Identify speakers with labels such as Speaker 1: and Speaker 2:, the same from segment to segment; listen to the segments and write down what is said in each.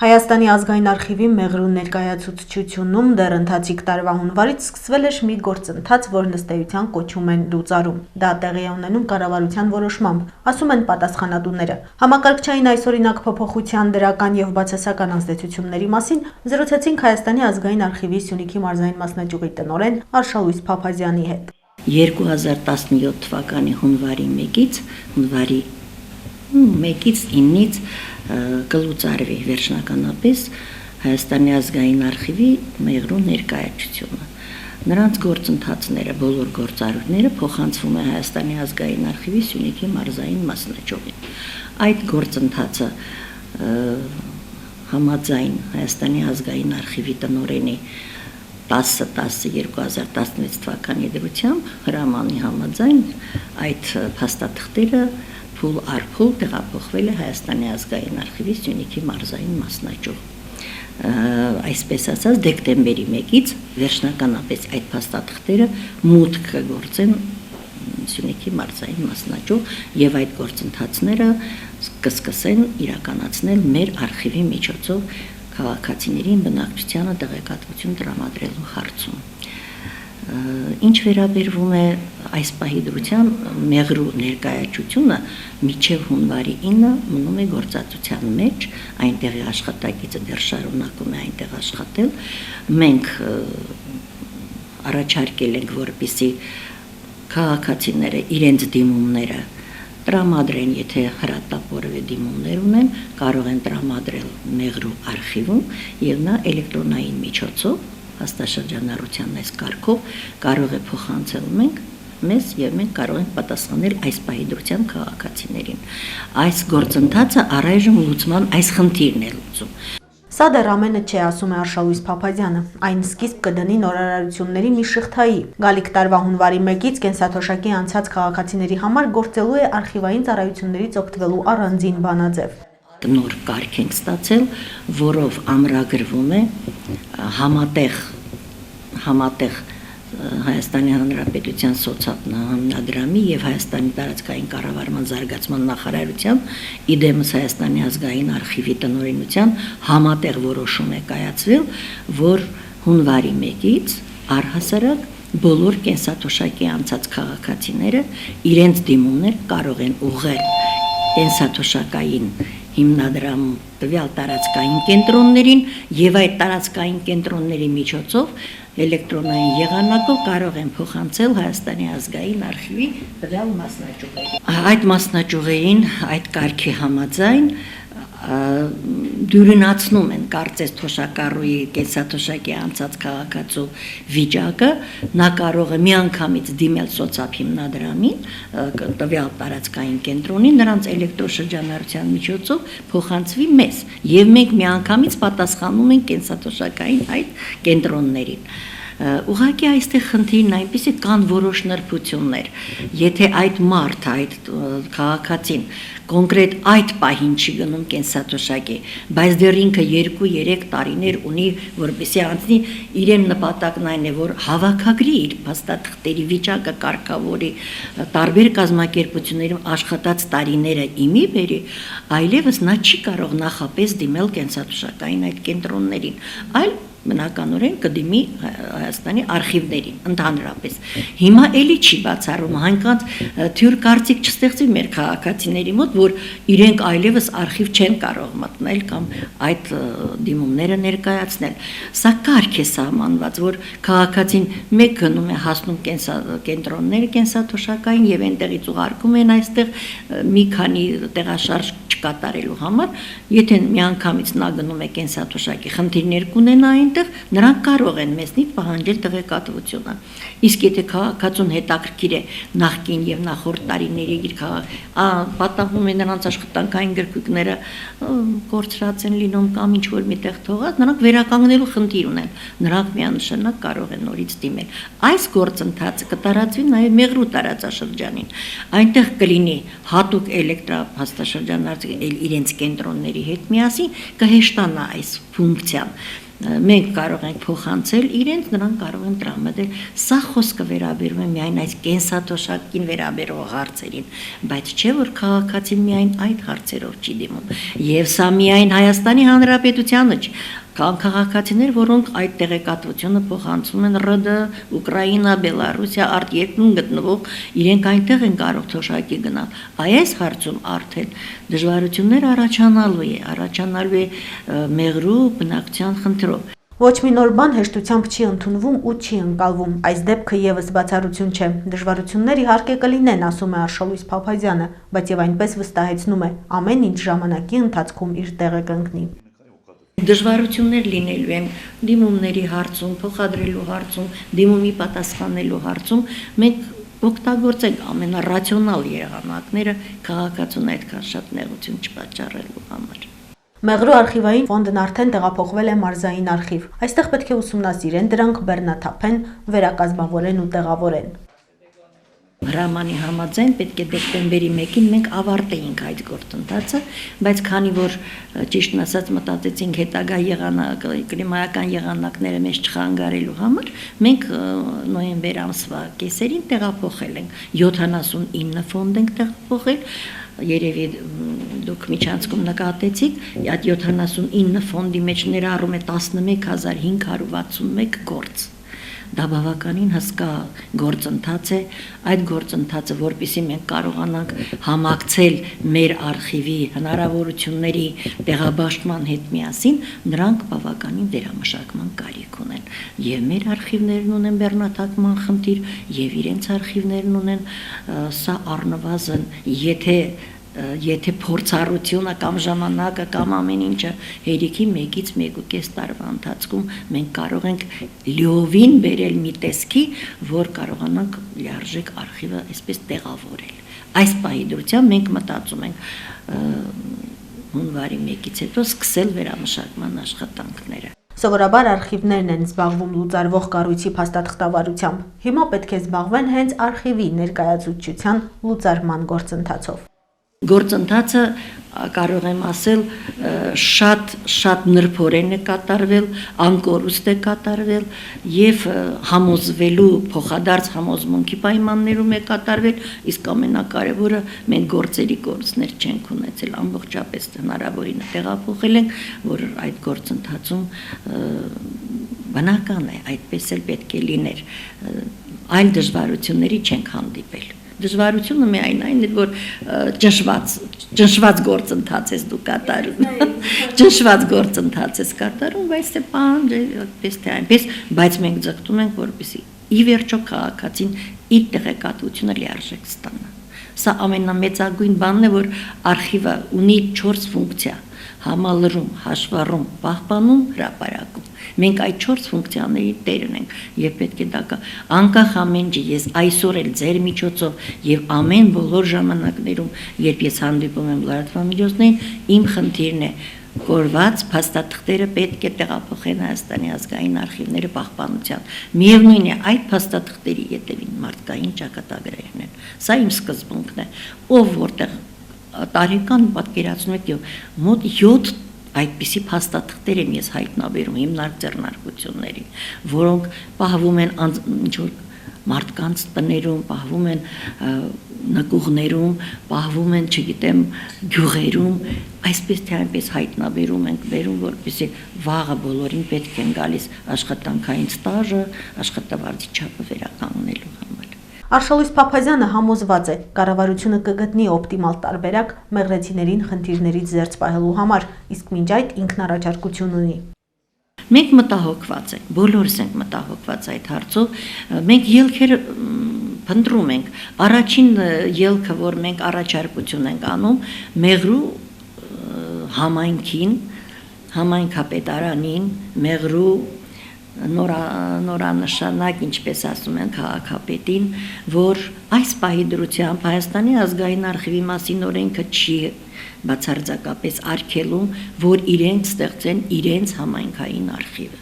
Speaker 1: Հայաստանի ազգային արխիվի Մեղրու ներկայացուցչությունում դեռ ընթացիկ տարվա հունվարից սկսվել էր մի գործընթաց, որն ըստ էության կոչում են լուծարում։ Դա տեղի է ունենում կառավարության որոշմամբ, ասում են պատասխանատուները։ Համակարգչային այսօրինակ փոփոխության դրական եւ բացասական ազդեցությունների մասին զրուցեցինք Հայաստանի ազգային արխիվի Սյունիքի մարզային մասնաճյուղի տնօրեն Արշալույս Փափազյանի հետ։
Speaker 2: 2017 թվականի հունվարի 1-ից 9-ից կլուծարվի վերջնականապես Հայաստանի ազգային արխիվի Մեղրու ներկայացությունը։ Նրանց գործընթացները, բոլոր գործառույթները փոխանցվում է Հայաստանի ազգային արխիվի Սյունիքի մարզային մասնաճյուղին։ Այդ գործընթացը համաձայն Հայաստանի ազգային արխիվի տնօրենի 10-10-2016 թվականի դրությամբ հրամանի համաձայն այդ փաստաթղթերը փուլ առ փուլ տեղափոխվել է Հայաստանի ազգային արխիվի Սյունիքի մարզային մասնաճյուղ։ Այսպես ասած, դեկտեմբերի 1-ից վերջնականապես այդ փաստաթղթերը մուտք կգործեն Սյունիքի մարզային մասնաճյուղ եւ այդ գործընթացները կսկսեն իրականացնել մեր արխիվի միջոցով քաղաքացիներին բնակչությանը տեղեկատվություն տրամադրելու հարցում։ Ինչ վերաբերվում է այս պահի դրությամբ Մեղրու ներկայացությունը մինչև հունվարի 9 մնում է գործածության մեջ, այնտեղի աշխատակիցը դեռ շարունակում է այնտեղ աշխատել։ Մենք առաջարկել ենք, որպեսզի քաղաքացիները իրենց դիմումները տրամադրեն, եթե հրատապորվե դիմումներ ունեն, կարող են տրամադրել Մեղրու արխիվում եւ նա էլեկտրոնային միջոցով հաստաշրջանառության այս կարգով կարող է փոխանցել մեզ եւ մենք կարող ենք պատասխանել այս պահի դրությամբ քաղաքացիներին։ Այս գործընթացը առայժմ լուծման այս խնդիրն է լուծում։
Speaker 1: Սա դեռ ամենը չէ, ասում է Արշալույս Փափազյանը։ Այն սկիզբ կդնի նորարարությունների մի շղթայի։ Գալիք տարվա հունվարի 1-ից կենսաթոշակի անցած քաղաքացիների համար գործելու է արխիվային ծառայություններից օգտվելու առանձին բանաձև։
Speaker 2: Նոր կարգ ենք ստացել, որով ամրագրվում է համատեղ Հայաստանի Հանրապետության սոցիալ-հիմնադրամի եւ Հայաստանի տարածքային կառավարման զարգացման նախարարության իդեմս Հայաստանի ազգային արխիվի տնօրինության համատեղ որոշում է կայացվել, որ հունվարի 1-ից առհասարակ բոլոր կենսաթոշակի անցած քաղաքացիները իրենց դիմումներ կարող են ուղղել կենսաթոշակային հիմնադրամ տվյալ տարածքային կենտրոններին եւ այդ տարածքային կենտրոնների միջոցով էլեկտրոնային եղանակով կարող են փոխանցել Հայաստանի ազգային արխիվի տվյալ մասնաճյուղերին։ Այդ մասնաճյուղերին այդ կարգի համաձայն դյուրինացնում են կարծես թոշակառուի կենսաթոշակի անցած քաղաքացու վիճակը, նա կարող է միանգամից դիմել սոցիալ հիմնադրամին, տվյալ տարածքային կենտրոնին, նրանց էլեկտրոշրջանառության միջոցով փոխանցվի մեզ, եւ մենք միանգամից պատասխանում ենք կենսաթոշակային այդ կենտրոններին։ Ուղղակի այստեղ խնդիրն այնպես է, կան որոշ նրբություններ։ Եթե այդ մարդը, այդ քաղաքացին կոնկրետ այդ պահին չի գնում կենսաթոշակի, բայց դեռ ինքը 2-3 տարիներ ունի, որպեսզի անցնի, իրեն նպատակն այն է, որ հավաքագրի իր փաստաթղթերի վիճակը կարգավորի, տարբեր կազմակերպություններում աշխատած տարիները իմի բերի, այլևս նա չի կարող նախապես դիմել կենսաթոշակային այդ կենտրոններին, այլ բնականորեն կդիմի Հայաստանի արխիվներին ընդհանրապես։ Հիմա էլի չի բացառում, հանկած թյուր կարծիք չստեղծվի մեր քաղաքացիների մոտ, որ իրենք այլևս արխիվ չեն կարող մտնել կամ այդ դիմումները ներկայացնել։ Սա կարգ է սահմանված, որ քաղաքացին մեկ գնում է հասնում կենտրոնները կենսաթոշակային եւ այնտեղից ուղարկում են այստեղ մի քանի տեղաշարժ չկատարելու համար, եթե միանգամից նա գնում է կենսաթոշակի խնդիրներ կունենա այնտեղ, նրանք կարող են մեզնից պահանջել տեղեկատվությունը։ Իսկ եթե քաղաքացուն հետաքրքիր է նախկին եւ նախորդ տարիների իր պատահում է նրանց աշխատանքային գրքույկները կորցրած են լինում կամ ինչ որ միտեղ թողած, նրանք վերականգնելու խնդիր ունեն։ Նրանք միանշանակ կարող են նորից դիմել։ Այս գործընթացը կտարածվի նաեւ Մեղրու տարածաշրջանին։ Այնտեղ կլինի հատուկ էլեկտրահաստաշրջանառ իրենց կենտրոնների հետ միասին կհեշտանա այս ֆունկցիան։ մենք կարող ենք փոխանցել իրենց, նրանք կարող են տրամադրել։ Սա խոսքը վերաբերում է միայն այս կենսաթոշակին վերաբերող հարցերին, բայց չէ որ քաղաքացին միայն այդ հարցերով չի դիմում։ Եվ սա միայն Հայաստանի Հանրապետությանը չէ, կան քաղաքացիներ, որոնք այդ տեղեկատվությունը փոխանցում են ՌԴ, Ուկրաինա, Բելարուսիա, արտերկրում գտնվող, իրենք այնտեղ են կարող թոշակի գնալ։ Այս հարցում արդեն դժվարություններ առաջանալու է մեղրու բնակչության խնդրով։
Speaker 1: Ոչ մի նոր բան հեշտությամբ չի ընդունվում ու չի ընկալվում, այս դեպքը եւս բացառություն չէ։ Դժվարություններ իհարկե կլինեն, ասում է Արշալույս Փափազյանը, բայց եւ այնպես վստահեցնում է, ամեն ինչ ժամանակի ընթացքում իր տեղը կընկնի։
Speaker 2: Դժվարություններ լինելու են դիմումների հարցում, փոխադրելու հարցում, դիմումի պատասխանելու հարցում, մենք օգտագործենք ամենառացիոնալ եղանակները քաղաքացուն այդքան շատ նեղություն չպատճառելու համար։
Speaker 1: Մեղրու արխիվային ֆոնդն արդեն տեղափոխվել է մարզային արխիվ։ Այստեղ պետք է ուսումնասիրեն դրանք, բեռնաթափեն, վերակազմավորեն ու տեղավորեն։
Speaker 2: Հրամանի համաձայն պետք է դեկտեմբերի 1-ին մենք ավարտեինք այդ գործընթացը, բայց քանի որ ճիշտն ասած մտածեցինք հետագա կլիմայական եղանակները մեզ չխանգարելու համար, մենք նոյեմբեր ամսվա կեսերին տեղափոխել ենք 79 ֆոնդ ենք տեղափոխել, երևի դուք միջանցքում նկատեցիք, այդ 79 ֆոնդի մեջ ներառում է 11561 գործ։ Դա բավականին հսկա գործընթաց է, այդ գործընթացը, որպեսզի մենք կարողանանք համակցել մեր արխիվի հնարավորությունների տեղաբաշխման հետ միասին, նրանք բավականին վերամշակման կարիք ունեն։ Եվ մեր արխիվներն ունեն բեռնաթափման խնդիր, եւ իրենց արխիվներն ունեն, սա առնվազն, եթե փորձառությունը կամ ժամանակը կամ ամեն ինչը հերիքի 1-ից 1.5 տարվա ընթացքում մենք կարող ենք լիովին բերել մի տեսքի, որ կարողանանք լիարժեք արխիվը այսպես տեղավորել։ Այս պահի դրությամբ մենք մտածում ենք հունվարի 1-ից հետո սկսել վերամշակման աշխատանքները։
Speaker 1: Սովորաբար արխիվներն են զբաղվում լուծարվող կառույցի փաստաթղթավարությամբ։ Հիմա պետք է զբաղվեն հենց արխիվի ներկայացուցչության լուծարման գործընթացով։
Speaker 2: Գործընթացը կարող եմ ասել շատ նրբորեն է կատարվել, անկորուստ է կատարվել եւ համոզվելու փոխադարձ համոզմունքի պայմաններում է կատարվել, իսկ ամենակարևորը մենք գործերի կորուստներ չենք ունեցել, ամբողջապես հնարավորինը տեղափոխել ենք, որ այդ գործընթացում բնական է, այդպես էլ պետք է լիներ, այլ դժվարությունների չենք հանդիպել։ Դժվարությունը միայն այն է, որ ճնշված գործընթաց ես դու կատարում, ճնշված գործընթաց ես կատարում, բայց թե պահանջ է, այդպես թե այնպես, բայց մենք ձգտում ենք, որպեսզի ի վերջո քաղաքացին իր տեղեկատվությունը լիարժեք ստանա։ Սա ամենամեծագույն բանն է, որ արխիվը ունի 4 ֆունկցիա՝ համալրում, հաշվառում, պահպանում, հրապարակում։ Մենք այդ 4 ֆունկցիաների տերն ենք եւ պետք է դա անկախ ամեն ինչի ես այսօր էլ ձեր միջոցով եւ ամեն բոլոր ժամանակներում, երբ ես հանդիպում եմ լրատվամիջոցներին, իմ խնդիրն է կորված փաստաթղթերը պետք է տեղափոխեն Հայաստանի ազգային արխիվները պահպանության։ Միևնույն է, այդ փաստաթղթերի ետևին մարդկային ճակատագրերն են։ Սա իմ սկզբունքն է, ով որտեղ տարեկան պատկերացնում եք մոտ 7 այդպիսի փաստաթղթեր եմ ես հայտնաբերում հիմնարկ ձեռնարկությունների, որոնք պահվում են ինչ-որ մարդկանց տներում, պահվում են նկուղներում, պահվում են, չգիտեմ, գյուղերում, այսպես թե այնպես հայտնաբերում ենք, բերում, որպեսզի վաղը բոլորին պետք են գալիս աշխատանքային ստաժը, աշխատավարձի չափը վերականգնելու համար։
Speaker 1: Արշալույս Փափազյանը համոզված է, կառավարությունը կգտնի օպտիմալ տարբերակ մեղրեցիներին խնդիրներից զերծ պահելու համար, իսկ մինչ այդ ինքն առաջարկություն ունի։
Speaker 2: Մենք մտահոգված ենք, բոլորս ենք մտահոգված այդ հարցով, մենք ելքեր փնտրում ենք, առաջին ելքը, որ մենք առաջարկություն ենք անում, մեղրու համայնքին, համայնքապետարանին, մեղրու նորանշանակ, ինչպես ասում են քաղաքապետին, որ այս պահի դրությամբ Հայաստանի ազգային արխիվի մասին օրենքը չի բացարձակապես արգելում, որ իրենք ստեղծեն իրենց համայնքային արխիվը։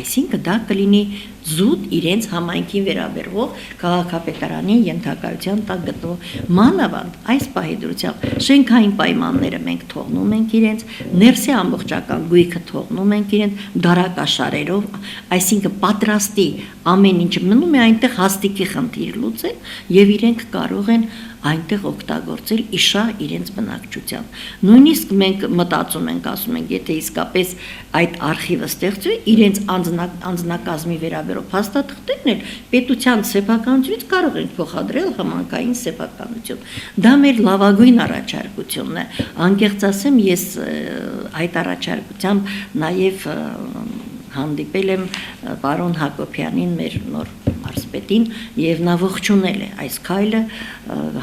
Speaker 2: այսինքն դա կլինի զուտ իրենց համայնքին վերաբերող քաղաքապետարանի ենթակայության տակ գտնվող մանավանդ այս պահի դրությամբ շենքային պայմանները մենք թողնում ենք իրենց, ներսի ամբողջական գույքը թողնում ենք իրենց դարակաշարերով, այսինքն պատրաստի ամեն ինչ մնում է այնտեղ հաստիկի խնդիր լուծել եւ իրենք կարող են այնտեղ օգտագործել իշա իրենց բնակչության։ Նույնիսկ մենք մտածում ենք, ասում ենք, եթե իսկապես այդ արխիվը ստեղծվի, իրենց անձնակազմի վերաբերող փաստաթղթերն էլ պետության սեփականությունից կարող ենք փոխադրել համայնքային սեփականություն։ Դա մեր լավագույն առաջարկությունն է։ Անկեղծ ասեմ, ես այդ առաջարկությամբ նաև հանդիպել եմ պարոն Հակոբյանին, մեր նոր մարզպետին, եւ նա ողջունել է այս քայլը,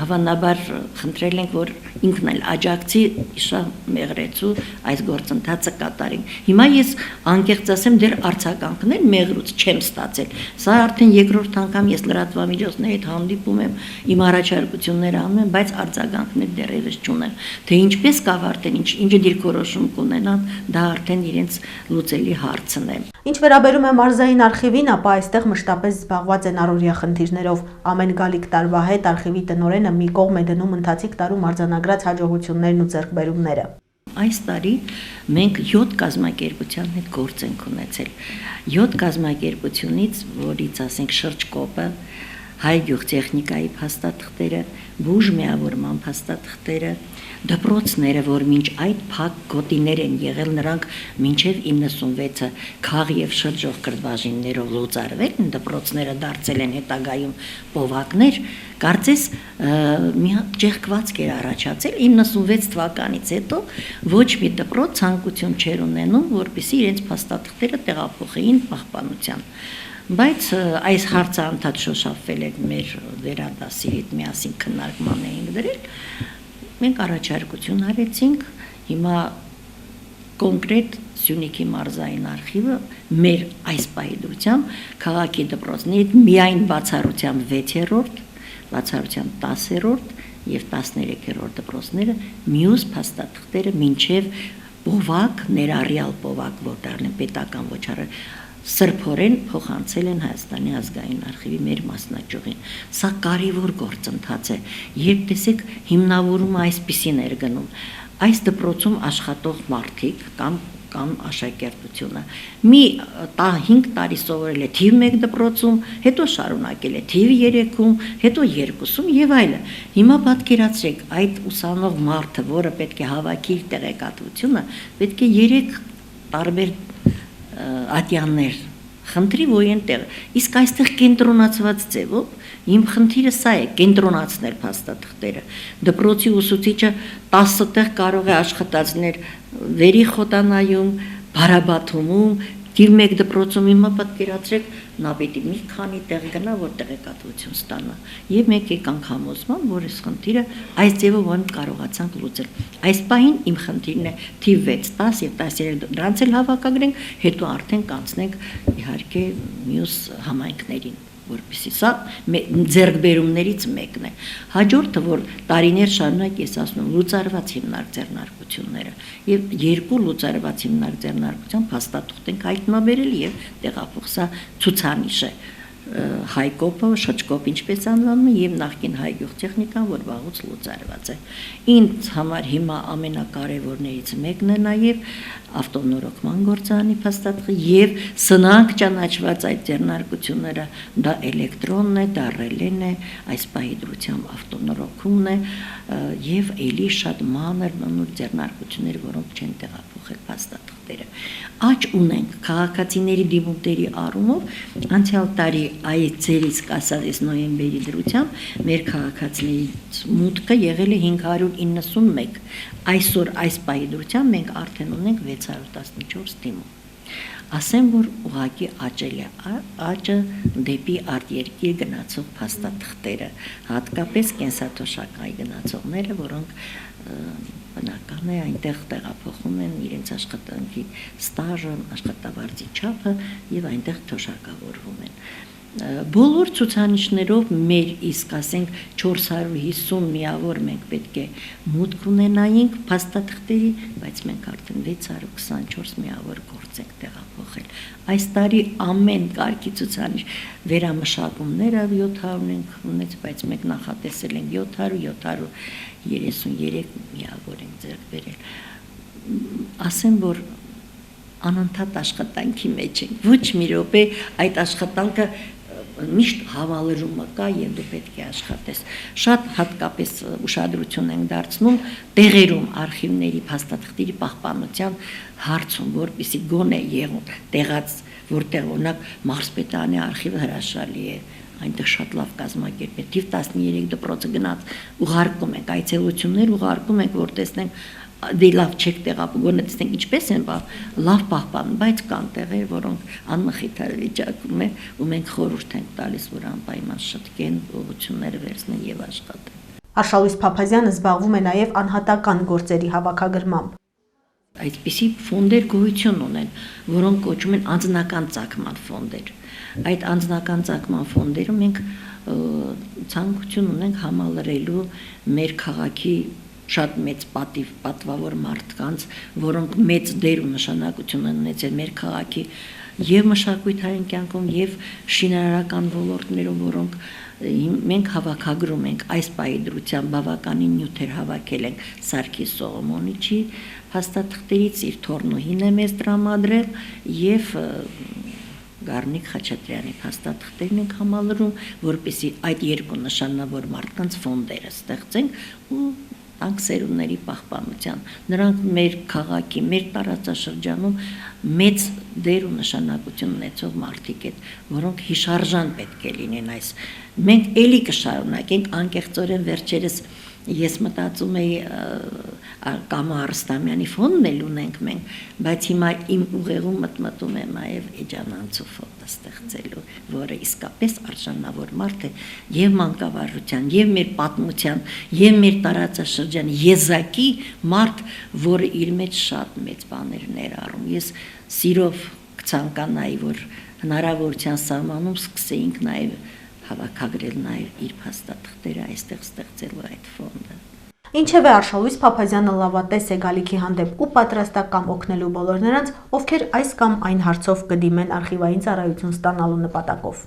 Speaker 2: հավանաբար խնդրել ենք, որ ինքն էլ աջակցի իշա մեղրեցու այս գործընթացը կատարին։ Հիմա ես անկեղծ ասեմ, դեռ արձագանքներ մեղրուց չեմ ստացել։ Սա արդեն երկրորդ անգամ ես լրատվամիջոցների հետ հանդիպում եմ, իմ առաջարկությունները անում եմ, բայց արձագանքներ դեռևս չունեմ։ Թե ինչպես կավարտեն, ինչ դիրքորոշում կունենան, դա արդեն իրենց լուծելի հարցն է։
Speaker 1: Ինչ վերաբերում է մարզային արխիվին, ապա այստեղ մշտապես զբաղված են առօրյա խնդիրներով։ Ամեն գալիք տարվա հետ արխիվի տնօրենը մի կողմ է դնում ընթացիկ տարում արձանագրած հաջողություններն ու ձեռքբերումները։
Speaker 2: Այս տարի մենք 7 կազմակերպության հետ գործ ենք ունեցել։ 7 կազմակերպությունից, որից ասենք Շրջկոպը, Հայ գյուղտեխնիկայի փաստաթղթերը, բուժ միավորման փաստաթղթերը, դպրոցները, որ մինչ այդ փակ գոտիներ են եղել, նրանք մինչև 96-ը քաղ եւ շրջող կրդվաժիններով լուծարվել են, դպրոցները դարձել են հետագայում պովակներ, կարծես մի ճեղքվածք էր առաջացել 96 թվականից հետո ոչ մի դպրոց ցանկություն չէր ունենում, որպեսզի իրենց փաստաթղթերը տեղափոխեին պահպանության։ Բայց այս հարցը անդադ շոշափվել էր մեր վերադասի հետ միասին քննարկման էինք դրել, մենք առաջարկություն արեցինք, հիմա կոնկրետ Սյունիքի մարզային արխիվը մեր այս պահի դրությամբ քաղաքի դպրոցներից միայն բացառությամբ 6-րդ, բացառությամբ 10-րդ եւ 13-րդ դպրոցները մյուս փաստաթղթերը մինչեւ պովակ, ներառյալ պովակ, որ դառնեն պետական ոչարը սրբորեն փոխանցել են Հայաստանի ազգային արխիվի մեր մասնաճյուղին։ Սա կարևոր գործընթաց է, երբ տեսեք հիմնավորումը այսպիսին էր գնում։ Այս դպրոցում աշխատող մարդիկ կամ աշակերտությունը մի 5 տարի սովորել է թիվ 1 դպրոցում, հետո շարունակել է թիվ 3-ում, հետո 2-ում եւ այլն։ Հիմա պատկերացրեք, այդ ուսանող մարդը, որը պետք է հավաքի իր տեղեկատվությունը, պետք է 3 տարբեր ատյաններ խնդրի որ ենտեղ, իսկ այստեղ կենտրոնացված ձևով իմ խնդիրը սա է, կենտրոնացնել փաստաթղթերը, դպրոցի ուսուցիչը 10 տեղ կարող է աշխատածներ վերի խոտանայում, Բարաբաթումում, թիվ 1 դպրոցում հիմա պատկերացրեք, նա պետք է մի քանի տեղ գնա, որ տեղեկատվություն ստանա։ Եվ մենք եկանք համոզման, որ այս խնդիրը այս ձևով ոնց կարողացանք լուծել։ Այս պահին իմ խնդիրն է թիվ 6, 10 եւ 13 դրանց էլ հավաքագրենք, հետո արդեն կանցնենք իհարկե մյուս համայնքներին, որպեսզի սա ձեռքբերումներից մեկն է։ Հաջորդը, որ տարիներ շարունակ ես ասում եմ, լուծարված հիմնարկ ձեռնարկությունները եւ 2 լուծարված հիմնարկ ձեռնարկության փաստաթուղթ ենք հայտնաբերել եւ տեղափոխ, սա ցուցանիշ է։ Հայկոպը, շրջկոպ ինչպես անվանում է եւ նախկին հայ գյուղտեխնիկան, որ վաղուց լուծարված է։ Ինձ համար հիմա ամենակարևորներից մեկն է նաեւ ավտոնորոգման գործարանի փաստաթղթը եւ սնանկ ճանաչված այդ ձեռնարկությունները, դա էլեկտրոնն է, դա ռելեն է, այս պահի դրությամբ ավտոնորոգումն է եւ էլի շատ մանր մնուր ձեռնարկություններ, որոնք չեն տեղափոխել փաստաթղթերը։ Աճ ունենք քաղաքացիների դիմումների առումով, անցյալ տարի այցելից կասած նոյեմբերի դրությամբ մեր քաղաքացիների մուտքը եղել է 591, այսօր այս պահի դրությամբ մենք արդեն ունենք 614 դիմում։ Ասեմ, որ ուղղակի աճել է աճը դեպի արտերկիր գնացող փաստաթղթերը, հատկապես կենսաթոշակայի գնացողները, որոնք բնական է այնտեղ տեղափոխում են իրենց աշխատանքի ստաժը, աշխատավարձի չափը եւ այնտեղ թոշակավորվում են։ բոլոր ցուցանիշներով մեր իսկ ասենք 450 միավոր մենք պետք է մուտք ունենայինք փաստաթղթերի, բայց մենք արդեն 624 միավոր գործ ենք տեղափոխել։ Այս տարի ամեն կարգի ցուցանիշ վերամշակումները 700 ենք ունեցել, բայց մենք նախատեսել ենք 733 միավոր ենք ձեռք բերել։ Ասեմ, որ անընդհատ աշխատանքի մեջ ենք։ Ոչ մի րոպե այդ աշխատանքը միշտ հավալրումը կա եւ դու պետք է աշխատես։ Շատ հատկապես ուշադրություն ենք դարձնում տեղերում արխիվների փաստաթղթերի պահպանության հարցում, որպեսզի գոնե եղուն տեղած որտեղ օրինակ Մարզպետարանի արխիվը հրաշալի է, այնտեղ շատ լավ կազմակերպ է, թիվ 13 դպրոցը գնաց ուղարկում ենք, այցելություններ ուղարկում ենք, որ տեսնենք դե լավ չեք տեղափոխում, տեսնենք ինչպես են, լավ պահպանում, բայց կան տեղեր, որոնք անմխիթար վիճակում են, ու մենք խորհուրդ ենք տալիս, որ անպայման շտկեն, ուղղությունները վերցնեն եւ աշխատեն։
Speaker 1: Արշալույս Փափազյանը զբաղվում է նաև անհատական գործերի հավաքագրմամբ։
Speaker 2: Այդպիսի ֆոնդեր գոյություն ունեն, որոնք կոչվում են անձնական ծագման ֆոնդեր։ Այդ անձնական ծագման ֆոնդերը մենք ցանկություն ունենք համալրելու մեր քաղաքի շատ մեծ պատվավոր մարդկանց, որոնք մեծ դեր ու նշանակություն են ունեցել մեր քաղաքի եւ մշակութային կյանքում եւ շինարարական ոլորտներում, որոնք մենք հավաքագրում ենք այս պահի դրությամբ բավականին նյութեր հավաքել ենք Սարգիս Սողոմոնիչի փաստաթղթերից, իր թորնուհին է մեզ տրամադրել եւ Գառնիկ Խաչատրյանի փաստաթղթերն ենք համալրում, որպեսզի այդ երկու նշանավոր մարդկանց ֆոնդերը ստեղծենք ու տանք սերունդների պահպանության։ Նրանք մեր քաղաքի, մեր տարածաշրջանում մեծ դեր ու նշանակություն ունեցող մարդիկ են, որոնք հիշարժան պետք է լինեն այս։ Մենք էլի կշարունակենք անկեղծորեն վերջերս ես մտածում էի Կամո Արստամյանի ֆոնդն էլ ունենք մենք, բայց հիմա իմ ուղեղում մտնում եմ նաև Էջանանցու ֆոնդը ստեղծելու, որը իսկապես արժանավոր մարդ է եւ մանկավարժության, եւ մեր պատմության, եւ մեր տարածաշրջանի եզակի մարդ, որը իր մեջ շատ մեծ բաներ ներառում։ Ես սիրով կցանկանայի, որ հնարավորության սահմանում սկսեինք նաև հավաքագրել նաև իր փաստաթղթերը այստեղ ստեղծելու այդ ֆոնդը։
Speaker 1: Ինչևէ Արշալույս Փափազյանը լավատես է գալիքի հանդեպ ու պատրաստական օգնելու բոլոր նրանց, ովքեր այս կամ այն հարցով կդիմեն արխիվային ծառայություն ստանալու նպատակով։